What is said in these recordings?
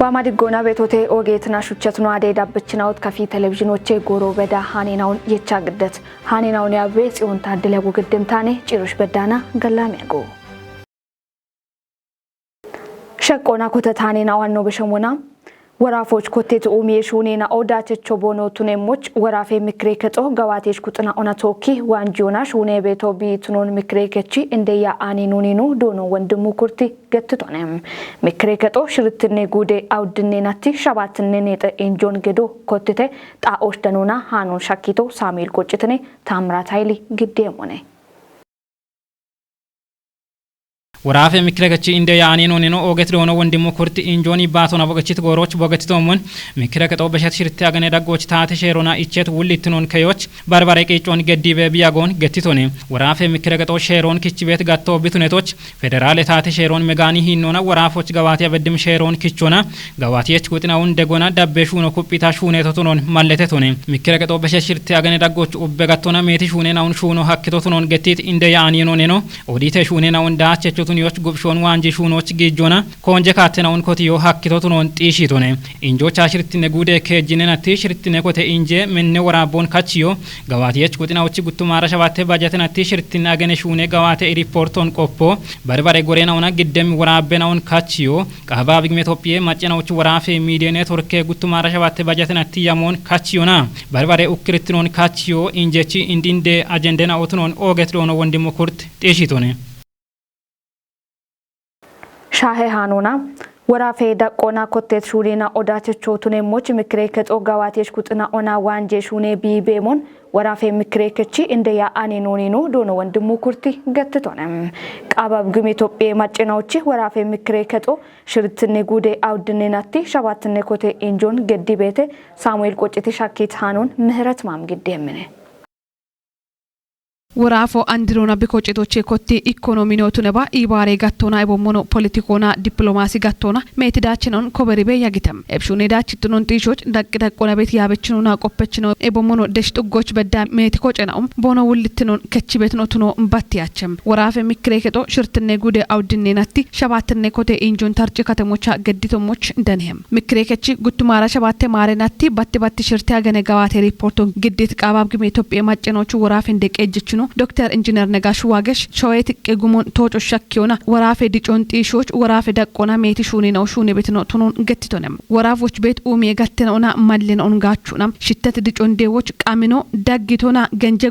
ዋማዲ ጎና ቤቶቴ ኦጌትና ሹቸትኑ አዴዳ በችናውት ከፊ ቴሌቪዥኖቼ ጎሮ በዳ ሃኔናውን የቻግደት ሃኔናውን ያቤ ጽዮን ታድለ ወግድምታኔ ጭሩሽ በዳና ገላሚያጎ ሸቆና ኮተት ሃኔናውን ነው በሸሞና ወራፎች ኮቴት ኡሚየሹኔና ኦዳቸቾ ቦኖቱኔሞች ወራፌ ምክሬከጦ ገዋቴሽ ኩጥና ኦናቶኪ ዋንጆናሽ ኡኔ ቤቶ ቢትኖን ምክሬከቺ እንደያ አኒኑኒኑ ዶኖ ወንድሙ ኩርቲ ገትቶነም ምክሬከጦ ሽርትኔ ጉዴ አውድኔናቲ ሸባትኔ ኔጠ ኢንጆን ገዶ ኮቴተ ጣኦሽ ደኑና ሃኑን ሻኪቶ ሳሙኤል ቆጭትኔ ታምራት ኃይሊ ግዴሞኔ warafe mikirekachi inde yaani nonino oget dono wondimu kurti injoni batona bogachit goroch bogatitomun mikirekato beshat shirti agane dagoch taate sherona ichet wulitnon kayoch barbare qeechon gedibe biyagon gettitone warafe mikirekato sheron kichibet gatto bitunetoch federal taate sheron megani hinona warafoch gawati abedim sheron kichona gawati ech kutinawun degona dabbe shuno kupita shune totonon malletetone mikirekato beshat shirti agane dagoch ubbe gattona meti shune nawun shuno hakkitotonon gettit inde yaani nonino odite shune nawun daachecho yoch gubshon wanje shunoch gejona konje katenaun kotiyo hakkitotunon tishitone injo chashirtine gude kejinena tishirtine kote inje menne warabon kachiyo gawati ech kutina uchi guttumara shabate bajetena tishirtine agene shune gawate reporton qoppo barbare gorena ona giddem warabbenaun kachiyo qaba bigme topie machena uchi warafe media network guttumara shabate bajetena tiyamon kachiyona barbare ukirtinon kachiyo injechi indinde agendena otunon ogetlono wondimu kurt tishitone ሻሄ ሃኑና ወራፌ ዳቆና ኮቴት ሹሪና ኦዳቸቾቱኔ ሞች ምክሬከጦ ጋዋቴሽ ኩጥና ኦና ዋንጄ ሹኔ ቢቤሞን ወራፌ ምክሬከቺ እንደያ አኔኖኒኑ ዶኖ ወንድሙ ኩርቲ ገትቶነም ቃባብ ግም ኢትዮጵያ ማጨናውቺ ወራፌ ምክሬከጦ ሽርትኔ ጉዴ አውድኔናቲ ሸባትኔ ኮቴ ኢንጆን ገዲቤቴ ሳሙኤል ቆጭቲ ሻኪት ሃኑን ምህረት ማምግዴምኔ ወራፎ አንድሮና ቢኮጭቶቼ ኮቴ ኢኮኖሚኖቱ ነባ ኢባሬ ጋቶና ኢቦሞኖ ፖለቲኮና ዲፕሎማሲ ጋቶና ሜትዳችንን ኮበሪቤ ያግተም ኤብሹኔ ዳችቱን ጢሾች ዳቅዳቆና ቤት ያበችኑና ቆপችኑ ኢቦሞኖ ደሽጥጎች በዳ ሜትኮጨናው ቦኖ ውልትኑን ከቺቤት ኖቱኖ እምባቲያቸም ወራፈ ሚክሬከጦ ሽርትኔ ጉዴ አውድኔናቲ ሸባትኔ ኮቴ ኢንጆን ታርጭ ከተሞቻ ገዲቶሞች እንደነም ሚክሬከቺ ጉትማራ ሸባቴ ማረናቲ ባቲ ሽርት ያገነ ጋዋቴ ሪፖርቱን ግዴት ቃባብ ግም ኢትዮጵያ ማጨኖቹ ወራፈ እንደቀጅችኑ ዶክተር ኢንጂነር ነጋሽ ዋገሽ ሾይት ቀጉሙን ቶጮ ሸኪዮና ወራፌ ዲጮን ጢሾች ወራፌ ዳቆና ሜቲ ሹኒ ነው ሹኒ ቤት ነው ቱኑን ገትቶነም ወራፎች ቤት ኡሚ ገተነውና ማልነውን ጋቹና ሽተት ዲጮን ዴዎች ቃሚኖ ዳጊቶና ገንጀ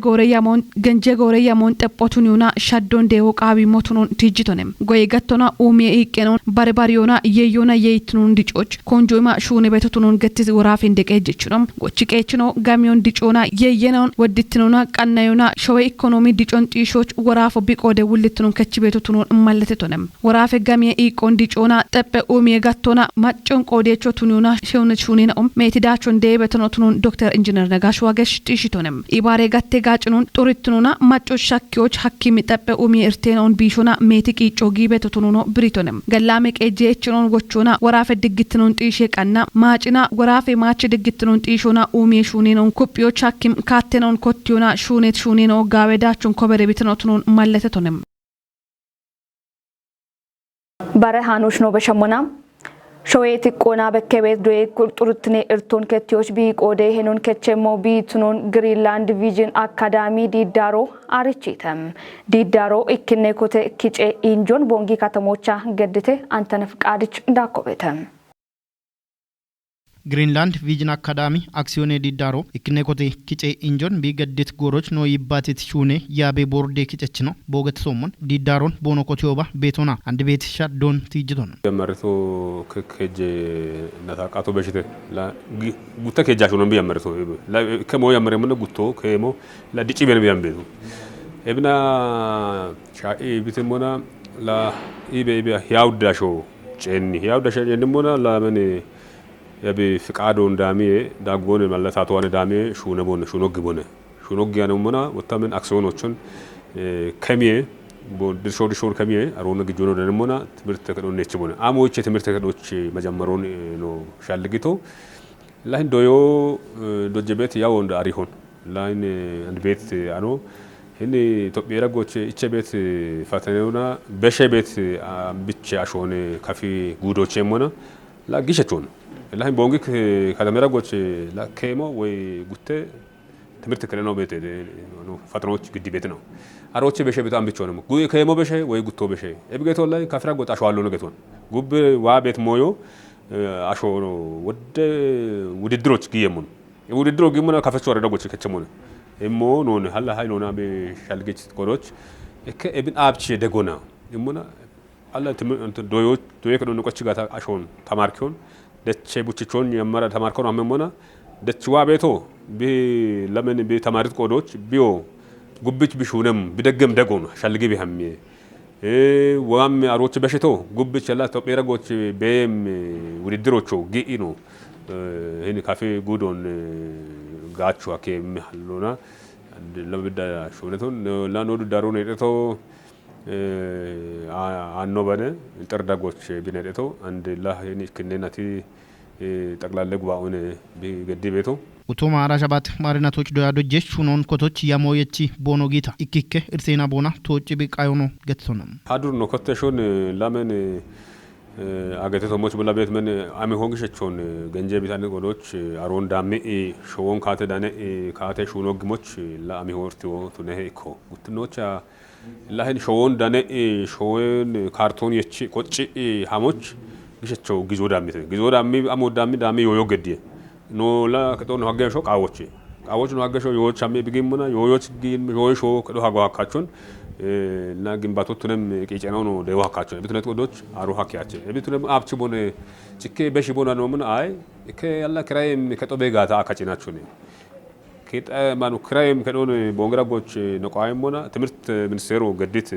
ጎረያ ሞን ጠጶቱኒውና ሻዶን ዴው ቃቢ ሞቱኑን ቲጅቶነም ጎይ ገተና ኡሚ ይቀነውን ባርባሪዮና የዮና የይትኑን ዲጮች ኮንጆማ ሹኒ ቤት ቱኑን ገትዝ ወራፌ እንደቀጅችንም ጎች ቀጭኖ ጋሚዮን ዲጮና የየናውን ወድትኑና ቀናዩና ሾይ ኢኮኖሚ ዲጮን ጢሾች ወራፎ ቢቆደ ውልትኑን ከቺቤቱኑን ማለተቶነም ወራፈ ጋሚያ ኢቆን ዲጮና ጠበ ኡሚ ጋቶና ማጮን ቆዴቾ ቱኑና ሸውነቹኒና ሜቲዳቾን ዴበተኖቱኑን ዶክተር ኢንጂነር ነጋሽ ዋገሽ ጢሽቶነም ኢባሬ ጋቴ ጋጭኑን ጦሪትኑና ማጮ ሻኪዎች ሐኪም ጠበ ኡሚ እርቴናውን ቢሾና ሜቲቂ ጮጊ ቤቱኑኖ ብሪቶነም ገላሜ ቀጄችኑን ጎቾና ወራፈ ድግትኑን ጢሽ ቀና ማጭና ወራፈ ማጭ ድግትኑን ጢሾና ኡሚ ሹኒኖን ኩጵዮች ሐኪም ካቴናውን ኮቲዮና ሹኔት ሹኒኖ ጋዌዳቹን ኮበሬ ቢትኖቱን ማለተቶነም ባረሃኖች ነው በሸሞና ሾየት ቆና በከቤት ዶይ ቁርጡርትኔ እርቶን ከቲዮች ቢቆደ ሄኖን ከቸሞ ቢትኖን ግሪንላንድ ቪዥን አካዳሚ ዲዳሮ አርቺተም ዲዳሮ ኢክኔ ኮቴ ኪጬ ኢንጆን ቦንጊ ከተሞቻ ገድቴ አንተነፍ ቃድች እንዳቆበተም ግሪንላንድ ቪዥን አካዳሚ አክሲዮኔ ዲዳሮ ኢክኔ ኮቴ ኪጬ ኢንጆን ቢገድት ጎሮች ነው ይባቲት ሹኔ ያቤ ቦርዴ ኪጨች ነው ቦገት ሶሞን ዲዳሮን ቦኖ ኮቲዮባ ቤቶና አንድ ቤት ሻዶን ቲጅቶን ያመርቶ ከከጀ ነታቃቶ በሽተ ጉተ ከጃሹ ነው ቢያመርቶ ከሞ ያመረ ምን ጉቶ ከሞ ለዲጪ በን ቢያምቤቱ እብና ሻኢ ቢትሞና ላ ኢቤ ያውዳሾ ጨኒ ያውዳሾ እንደሞና ለምን ያቢ ፍቃዶ እንዳሚ ዳጎን መለታቶ ወነ ዳሚ ሹነቦን ሹኖግቦነ ሹኖግያነሞና ወታምን አክሲዮኖቹን ከሚየ ቦድሾር ከሚየ አሮነ ግጆኖ ደነሞና ትምርት ተከዶን ነችቦነ አሞች ትምርት ተከዶች መጀመሩን ነው ሻልግቶ ላይን ዶዮ ዶጀቤት ያው እንደ አሪሆን ላይን አንድ ቤት አኖ ህኒ ኢትዮጵያ ረጎች እቸ ቤት ፈተነውና በሸ ቤት ብቻ አሾነ ካፊ ጉዶች የሞና لا جيشتون لا هم بونجك كلاميرا قوتش لا كيمو وقلت تمرت كلنا بيته إنه فترات جدي بيتنا أروتش بشيء بيتام بيتشونم قوي كيمو بشيء وقلتو بشيء أبي قلت والله كافر قلت أشوالونه قلتون قب وابيت مويو أشوالو وددروش كيمون وددرو كيمون كافر شوارع قوتش كتشمون إمو نون هلا هاي نونا بشالجيت كوروش إك ابن أبشي دعونا إمونا الله دويك كده نقطة جاتا أشون تماركون دتشي بوتشون يمرا تماركون أممونا دتشوا بيتو لمن تمارت كودوش بيو قبيت بشونم بدقم دقون شالجي بهمية وام أروتش بشتو قبيت شلا تبيرا قوتش بيم وددروشو جينو هني كافي جودون قاتشوا كي محلونا لما بدأ شونتون لا نود دارون يرتو عنو بنا الترداغوش بنادتو عند الله يعني كنا تي تقلال لقواون بجدي بيتو utuma arashabat marinatoch doyadoje shunon kotoch yamoyechi bono gita ikike irsena bona tochi biqayono getsonam hadur no kotteshon lamen agate tomoch bula bet men ami hongishechon genje bitan godoch aron dami showon kate dane kate shuno gimoch la ami hortiwo tunehe ko gutnocha lahen showon dane showon karton yechi qochi hamoch gishecho gizodami amodami dami yoyo gediye no la kato no hagesho qawochi no hagesho yo chame bigimuna yoyoch gin yoyosho kado hago hakachon na gimbatotunem qicenaw no dewa hakachon bitunet godoch aru hakiyache bitunem apchi bone cike beshi bona no mun ay ke yalla kraim kato begata akachinachuni kit manu kraim kado no bongra goch no qaim bona timirt ministero gadit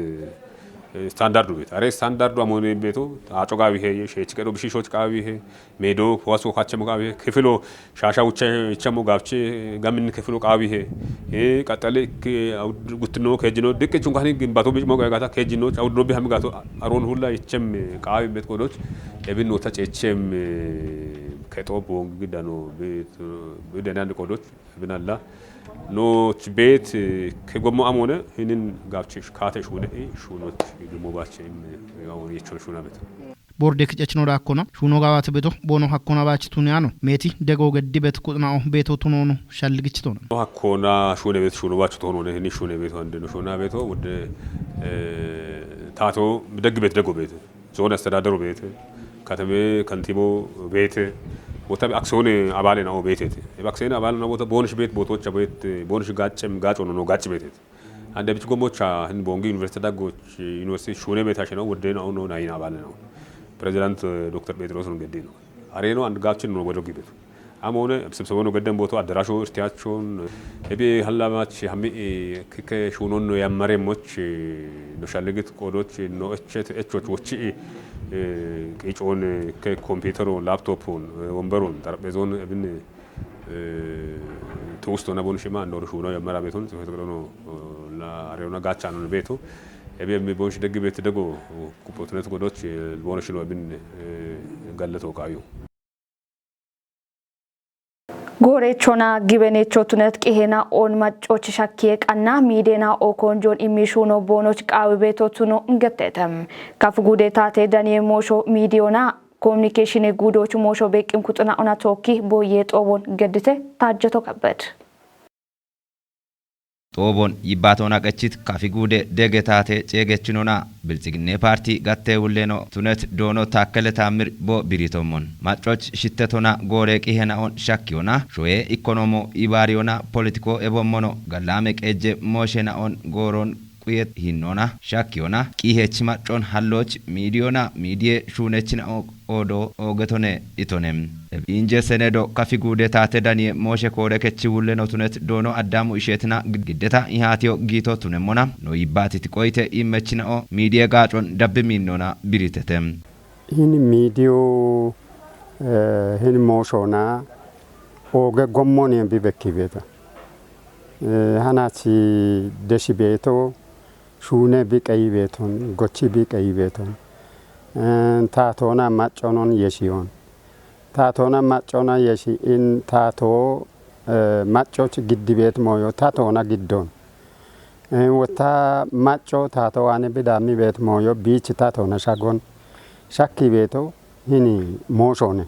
ስታንዳርዱ ቤት አሬ ስታንዳርዱ አሞኔ ቤቱ አጮጋቢ ሄ ሸች ቀዶ ብሽሾች ቃቢ ሄ ሜዶ ፖዋሶ ካቸሞ ቃቢ ሄ ክፍሎ ሻሻ ውቸ ይቸሞ ጋብቼ ጋምን ክፍሎ ቃቢ ሄ ቀጠለ ጉትኖ ከጅኖ ድቅጭ እንኳን ግንባቶ ቢጭ ሞጋጋታ ከጅኖ አውድኖ ቢሃም ጋቶ አሮን ሁላ ይቸም ቃቢ ቤት ቆዶች ለብን ወታ ጨቸም ከጦቦ ግዳኖ ቤት በደናን ቆዶች ብናላ ኖች ቤት ከጎሞ አሞነ ህንን ጋብቼሽ ካተሽ ወደ ሹኖች ግሞባቸም ያው የቾል ሹና ቤት ቦርዴ ከጨችኖ ዳኮና ሹኖ ጋባት ቤቶ ቦኖ ሀኮና ባችቱን ያኖ ሜቲ ደጎ ገዲ ቤት ቁጥናው ቤቶ ቱኖኑ ሻልግችቶ ነው ሀኮና ሹኔ ቤት ሹኖ ባችቶ ሆኖ ነው ህኒ ሹኔ ቤት ወንድ ነው ሹና ቤቶ ወደ ታቶ ደግ ቤት ደጎ ቤት ዞን አስተዳደሩ ቤት ከተሜ ከንቲቦ ቤት ቦታ አክሲዮን አባል ነው ቤቴት የአክሲዮን አባል ነው ቦታ ቦንሽ ቤት ቦቶች ቤት ቦንሽ ጋጭም ጋጭ ነው ጋጭ ቤቴት አንደ ብቻ ጎሞቻ ህን ቦንጊ ዩኒቨርሲቲ ዳጎች ዩኒቨርሲቲ ሹኔ ቤታሽ ነው ወደ ነው ነው ናይና አባል ነው ፕሬዝዳንት ዶክተር ጴጥሮስ ነው ገዴ ነው አሬ ነው አንድ ጋችን ነው ወደ ግቤቱ አሞነ ስብሰባው ነው ገደም ቦቶ አደራሾ እርቲያቸውን እቤ ሐላማች ያሚ ከሹኖን ነው ያመረሞች ነው ሻለግት ቆዶች ነው እቾች ወጪ ቂጮን ከኮምፒውተሩ ላፕቶፑን ወንበሩን ጠረጴዛውን እብን ተውስቶና ቦንሽማ እንደው ሹኖ ያመራ ቤቱን ተፈጥሮ ነው ለአሬውና ጋቻ ነው ቤቱ እቤም ቦንሽ ደግ ቤት ደጎ ኩፖትነት ጎዶች ቦንሽ ነው እብን ጋለተው ቃዩ ጎሬቾና ጊበኔቾቱነት ቂሄና ኦን ማጮች ሻኪየ ቀና ሚዴና ኦኮንጆን ኢሚሹኖ ቦኖች ቃዊ ቤቶቱኖ እንገተተም ካፍ ጉዴታቴ ዳኒ ሞሾ ሚዲዮና ኮሙኒኬሽን ጉዶች ሞሾ በቂም ኩጥና ኦና ቶኪ ቦዬ ጦቦን ገድተ ታጀቶ ከበድ ጦቦን ይባቶና ቀቺት ካፊጉዴ ደገታቴ ጨገችኖና ብልጽግና ፓርቲ ጋቴ ውሌኖ ቱነት ዶኖ ታከለ ታምር ቦ ቢሪቶሞን ማጮች ሽተቶና ጎሬ ቂሄናኦን ሻኪዮና ሾዬ ኢኮኖሞ ኢባሪዮና ፖለቲኮ ኤቦሞኖ ጋላሜ ቀጀ ሞሼናኦን ጎሮን ቁየት ሂኖና ሻኪዮና ቂሄች ማጮን ሃሎች ሚዲዮና ሚዲየ ሹነችን ኦዶ ኦገቶኔ ኢቶኔም ኢንጀ ሰነዶ ካፊጉዴ ታቴ ዳኒ ሞሼ ኮደ ከቺ ውሌኖ ቱነት ዶኖ አዳሙ ኢሼትና ግደታ ኢሃቲዮ ጊቶ ቱነሞና ኖ ይባቲት ቆይተ ኢመችናኦ ሚዲየ ጋጮን ዳብሚኖና ቢሪተተም ይህን ሚዲዮ ይህን ሞሾና ኦገ ጎሞኔ ቢበኪ ቤታ ሃናቺ ደሺ ቤቶ ሹኔ ቢቀይ ቤቶን ጎቺ ቢቀይ ቤቶን ታቶና ማጮኖን የሺዮን ታቶና ማጮና የሺ ኢን ታቶ ማጮች ግድ ቤት ሞዮ ታቶና ግዶን ወታ ማጮ ታቶ ዋኔ ቢዳሚ ቤት ሞዮ ቢች ታቶና ሻጎን ሻኪ ቤቶ hini moshone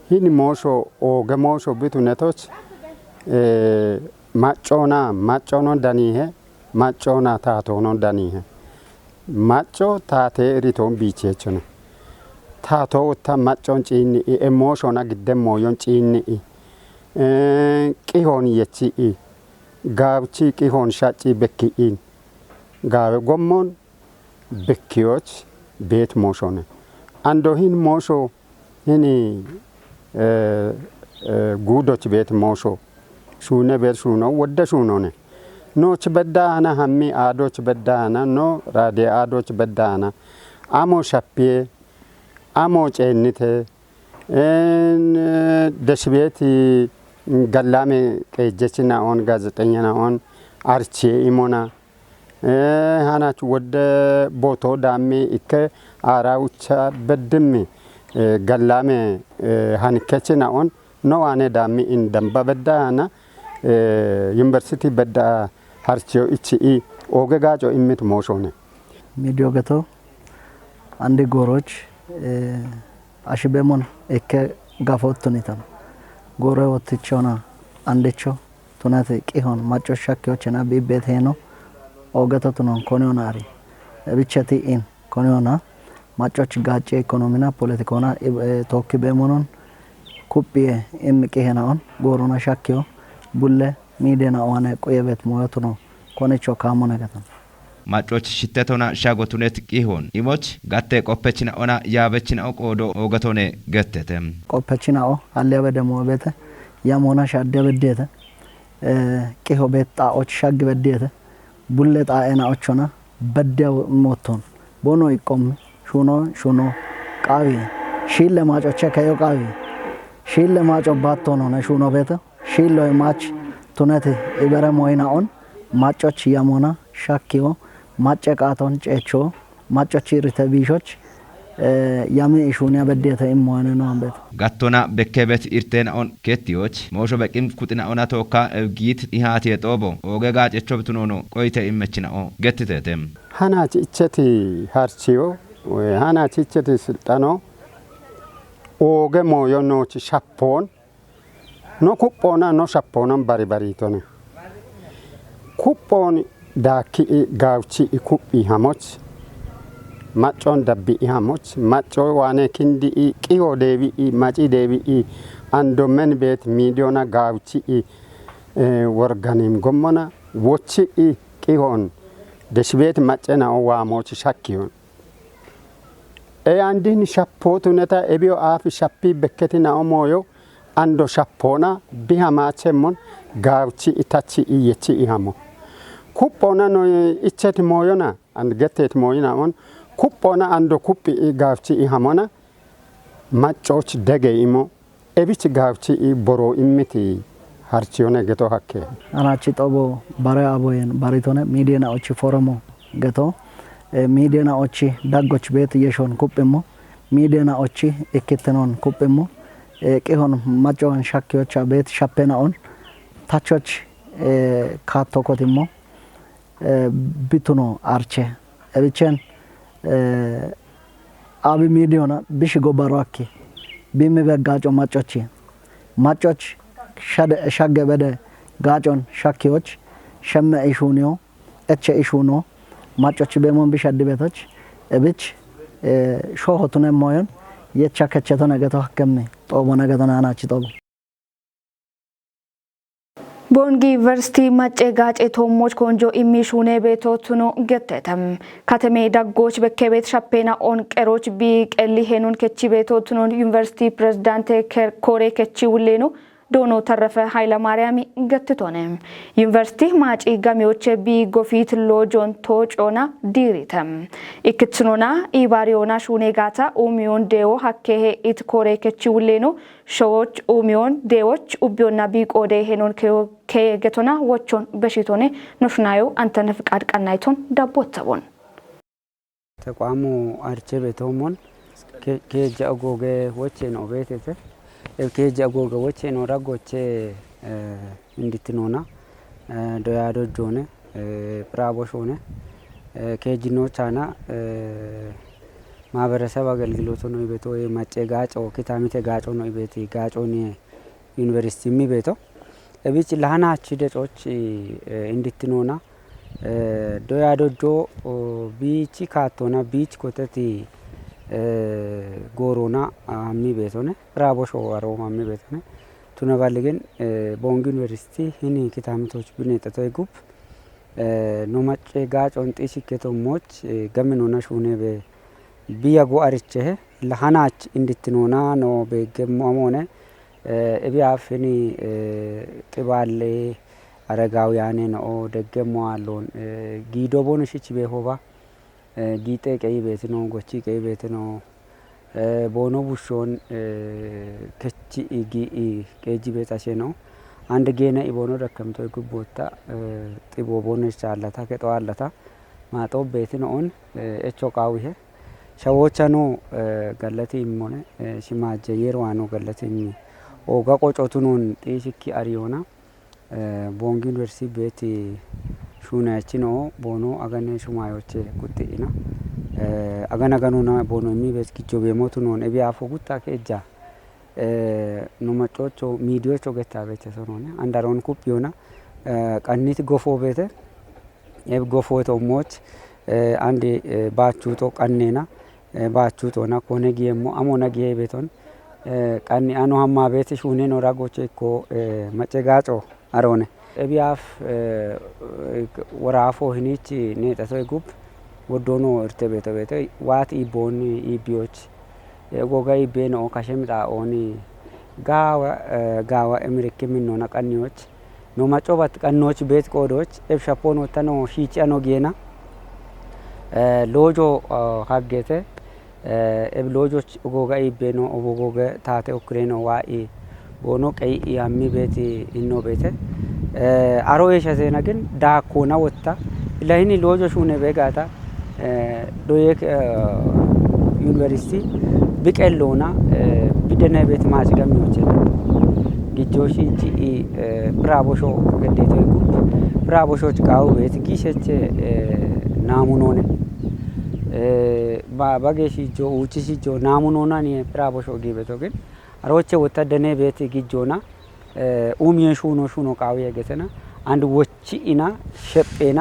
hini mosho oge mosho bitu netoch machono danihe machona tatono danihe macho tate riton bichechone tato utta machon chini emotiona gidde moyon chini qihon yechi gabchi qihon shachi bekki gabe gommon bekkiyoch bet moshone ando hin mosho hini gudoch bet mosho shune bet shuno wodda shunone noch bedana hammi adoch bedana no rade adoch bedana amo shappie amo cennite deshbeti gallame qejechina on gazetanyana on arche imona hanach wodde boto dami ikke araucha bedmi gallame hankechina on no ane dami in damba bedana university bedda harchio ichi oge gajo imit moshone ሚዲዮ ገቶ አንድ ጎሮች አሽበሞን እከ ጋፎት ቱኒታም ጎሮ ወጥቾና አንደቾ ቱናት ቂሆን ማጮ ሻኪዎችና ቢቤት ሄኖ ኦገቶ ቱኖን ኮኒዮናሪ ብቻቲ ኢን ኮኒዮና ማጮች ጋጬ ኢኮኖሚና ፖለቲካና ቶኪ በሞኖን ኩፒዬ እምቂሄናውን ጎሮና ሻኪዮ ቡለ ሚዲያና ዋና ቆየበት ሞያቱ ነው ኮነቾ ካሞ ነገተም ማጮች ሽተቶና ሻጎቱነት ቂሆን ኢሞች ጋቴ ቆፐችና ኦና ያበችና ኦቆዶ ኦገቶኔ ገተተም ቆፐችና ኦ አለበ ደሞ ቤተ ያሞና ሻደ በደተ ቂሆ ቤጣዎች ሻግ በደተ ቡለ ጣኤና ኦቾና በደው ሞቶን ቦኖ ይቆም ሹኖ ቃዊ ሺለ ማጮቸ ከዮ ቃዊ ሺለ ማጮ ባቶ ነው ነሹኖ ቤተ ሺሎ ማች ቱነት ኢበረ ሞይናኦን ማጮች ያሞና ሻኪዮ ማጨቃቶን ጨቾ ማጮች ሪተቢሾች ያሜ ኢሹኒያ በደተ ኢሞነ ነው አንበት ጋቶና በከበት ኢርቴና ኦን ኬቲዮች ሞሾ በቂም ኩጥና ኦና ቶካ እብጊት ኢሃት የጦቦ ኦገጋ ጨቾ ብትኖ ነው ቆይተ ኢመችና ኦ ገትተተም ሃናች እቸቲ ሃርቺዮ ሃናች እቸቲ ስልጣኖ ኦገ ሞዮኖች ሻፖን no kuppona no shappona bari tone kuppon daki gawchi kuppi hamoch machon dabbi hamoch macho wane kindi qiho devi machi devi ando men bet miliona gawchi worganim gommona wochi qihon deshbet machena o wamoch shakkiyon andin shappotu neta ebio afi shappi bekketina o moyo ando shappona bihamaachemon gawchi itachi yechi ihamo kuppona no icheti moyona and getet moyona on kuppona ando kuppi gawchi ihamona machoch dege imo ebich gawchi boro immiti harchione geto hakke anachi tobo bare aboyen baritone midiana ochi foromo geto midiana ochi daggoch bet yeshon kuppemo midiana ochi ekketenon kuppemo ቂሆን ማጮን ሻኪዎች አቤት ሻፔናውን ታቾች ካቶኮቲሞ ቢቱኖ አርቼ እብቸን አብ ሚዲዮና ቢሽ ጎባሯኪ ቢሚበጋጮ ማጮች ሻገበደ ጋጮን ሻኪዎች ሸመ ኢሹኒዮ እቸ ኢሹኖ ማጮች በሞን ቢሽ አድበቶች እብች ሾሆቱነ ሞዮን የቻከቸተ ነገቶ ሀከም ጦቦ ነገተና ናች ጦቦ ቦንጊ ዩኒቨርሲቲ ማጨ ጋጬ ቶሞች ኮንጆ ኢሚሹኔ ቤቶቱኖ ገተተም ከተሜ ዳጎች በከቤት ሻፔና ኦን ቀሮች ቢቀሊ ሄኑን ከቺ ቤቶቱኖ ዩኒቨርሲቲ ፕሬዝዳንት ኮሬ ከቺ ውሌኖ ዶኖ ተረፈ ኃይለ ማርያም ገትቶነ ዩኒቨርሲቲ ማጪ ጋሚዎች ቢጎፊት ሎጆን ቶጮና ዲሪተም ኢክትኖና ኢባሪዮና ሹኔጋታ ኡሚዮን ዴዎ ሀከሄ ኢት ኮሬ ከቺ ውሌኖ ሾዎች ኡሚዮን ዴዎች ኡቢዮና ቢቆዴ ሄኖን ከገቶና ወቾን በሽቶኔ ኖሽናዮ አንተነ ፍቃድ ቀናይቶን ዳቦተቦን ተቋሙ አርቼ ቤቶሞን ከጃጎገ ወቼ ነው ቤቴተ ከጃጎገ ወቼ ነው ራጎቼ እንድትኖና ዶያዶ ጆነ ብራቦሾነ ከጅኖቻና ማህበረሰብ አገልግሎት ነው ቤቶ የማጨ ጋጮ ኪታሚቴ ጋጮ ነው ቤቲ ጋጮ ነው ዩኒቨርሲቲ ሚ ቤቶ እቢች ለሃናች ደጮች እንድትኖና ዶያ ዶጆ ቢቺ ካቶና ቢች ኮተቲ ጎሮና አሚ ቤቶነ ራቦሾ አሮማ አሚ ቤቶነ ቱነባልገን ቦንግ ዩኒቨርሲቲ ሂኒ ኪታሚቶች ብኔጠቶ ይጉብ no macce gaacon xisikketo moch gaminona shune be biya go ariche lahanach indittinona no be gemamone ebi afini qiballe aragawiyane no degemo alon gido bonishich be hoba gite qey betino gochi qey betino bono bushon kechi igi keji betase no አንድ ጌነ ኢቦኖ ደከምቶ ይጉቦታ ጢቦ ቦነሽ ቻላታ ከጠዋላታ ማጦ ቤትን ኦን እቾ ቃዊሄ ሸዎቻኖ ገለቲ ሞነ ሲማጀ የርዋኖ ገለቲ ኦጋ ቆጮቱኑን ጢሲኪ አሪዮና ቦንግ ዩኒቨርሲቲ ቤት ሹናቺኖ ቦኖ አገነ ሹማዮቼ ቁጥኢና አገናገኑና ቦኖ ሚ ቤት ኪቾ በሞቱኖን እቢ አፎ ጉታ ከእጃ no machocho midiocho getta beche sonone andaron kupiona qannit gofo bete eb gofo to moch andi bachu to qannena bachu to na kone giemo amona giye beton qanni anu hamma bete shune no ragoche ko mache gacho arone ebiaf warafo hinichi ne taso gup wodono irte bete bete wat iboni ibioch የጎጋይ ቤኖ ካሸምጣ ኦኒ ጋዋ ኤምሪክ ሚኖና ቀኒዎች ኖ ማጮባት ቀኖች ቤት ቆዶች ኤብሻፖን ወተኖ ሺጫኖ ጌና ሎጆ ሀገተ ኤብ ሎጆች ጎጋይ ቤኖ ኦቦጎገ ታቴ ኦክሬኖ ዋኢ ቦኖ ቀይ ያሚ ቤት ኢኖ ቤተ አሮዬ ሸዘና ግን ዳኮና ወጣ ለህኒ ሎጆ ሹነ በጋታ ዶየክ ዩኒቨርሲቲ ቢቀሎና ቢደና ቤት ማጽገም ይችላል ጊጆሽ እጂ ብራቦሾ ገዴቶ ይጉ ብራቦሾች ቃው ቤት ጊሸች ናሙኖነ ባባገሽ ጆ ውጪሽ ጆ ናሙኖና ኒ ብራቦሾ ጊቤቶ ግን አሮቼ ወተደነ ቤት ጊጆና ኡሚየ ሹኖ ቃው የገተና አንድ ወጪና ሸጴና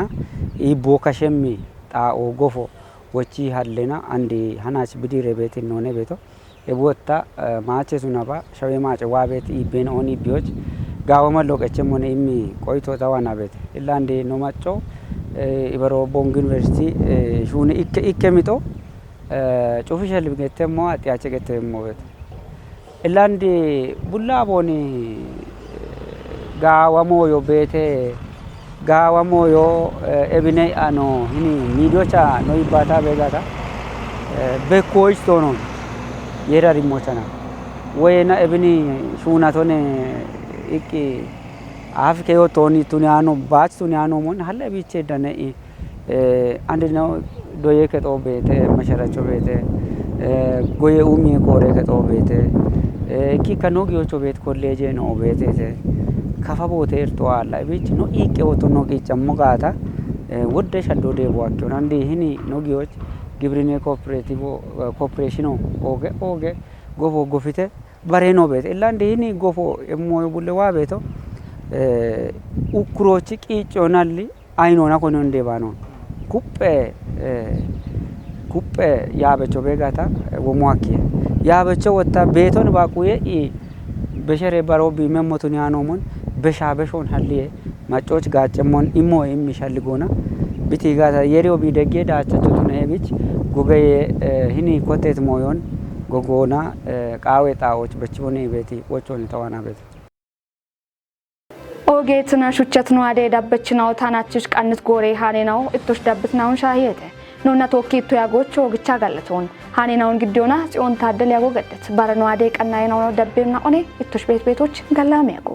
ይቦካሸሚ ጣኦ ጎፎ ወጪ ሀለና አንዲ ሀናች ብዲረ ቤት ነው ቤቶ የቦታ ማቸ ሱናባ ሸዌ ማጨ ዋቤት ይቤን ኦኒ ቢዮች ጋወማ ሎቀቸም ሆነ ኢሚ ቆይቶ ታዋና ቤት ኢላንዲ ነው ማጮ ኢበሮ ቦንግ ዩኒቨርሲቲ ሹነ ኢከሚጦ ጩፍሸል ቢገተሞ አጥያቸ ገተሞ ቤት ኢላንዲ ቡላ ቦኒ ጋወሞ ዮ ቤቴ ጋዋሞ ዮ ኤብኔ አኖ ሂኒ ሚዲዮቻ ነው ይባታ በጋታ በኮች ቶኖ የራሪ ሞቻና ወይና ኤብኒ ሹናቶኔ ኢቂ አፍከ ዮ ቶኒ ቱኒያኖ ባች ቱኒያኖ ሞን ሀለ ቢቼ ደነ አንድ ነው ዶዬ ከጦ ቤተ መሸራቾ ቤተ ጎዬ ኡሚ ኮሬ ከጦ ቤተ ኢቂ ከኖጊዮቾ ቤት ኮሌጅ ነው ቤተ ከፋቦቴ እርቷላ ቢች ነው ኢቄ ወቶ ነው ቂጨሞ ጋታ ወደ ሸዶ ደቦ አኪው አንዲ ሂኒ ኖጊዮች ግብሪኔ ኮኦፕሬሽን ኦጌ ጎፎ ጎፊቴ በሬኖ ቤት ኢላንዲ ሂኒ ጎፎ እሞዮ ቡለዋ ቤቶ ኡክሮች ቂጮናሊ አይኖና ኮኖ እንደባኖ ኩጴ ያበቾ ቤጋታ ወሟኪ ያበቾ ወጣ ቤቶን ባቁዬ በሸሬ ባሮቢ መሞቱን ያኖሞን በሻበሾን ሀልዬ ማጮች ጋጨሞን ኢሞ የሚሻልጎና ቢቲጋታ የሪዮ ቢደጌ ዳቸቱን ሄቢች ጎገየ ሂኒ ኮቴት ሞዮን ጎጎና ቃዌ ጣዎች በችቦኔ ቤቲ ወቾን ተዋና ቤት ኦጌትና ሹቸት ነው አደ ዳበችናው ታናችሽ ቀንት ጎሬ ሃኔናው እቶሽ ዳብትናውን ሻሂየተ ኖና ቶኪቱ ያጎቹ ወግቻ ጋለቶን ሃኔናውን ግዲዮና ጽዮን ታደል ያጎገደት ባረናው አደ ቀናይናው ደብና ኦኔ እቶሽ ቤቶች ገላም ያጎ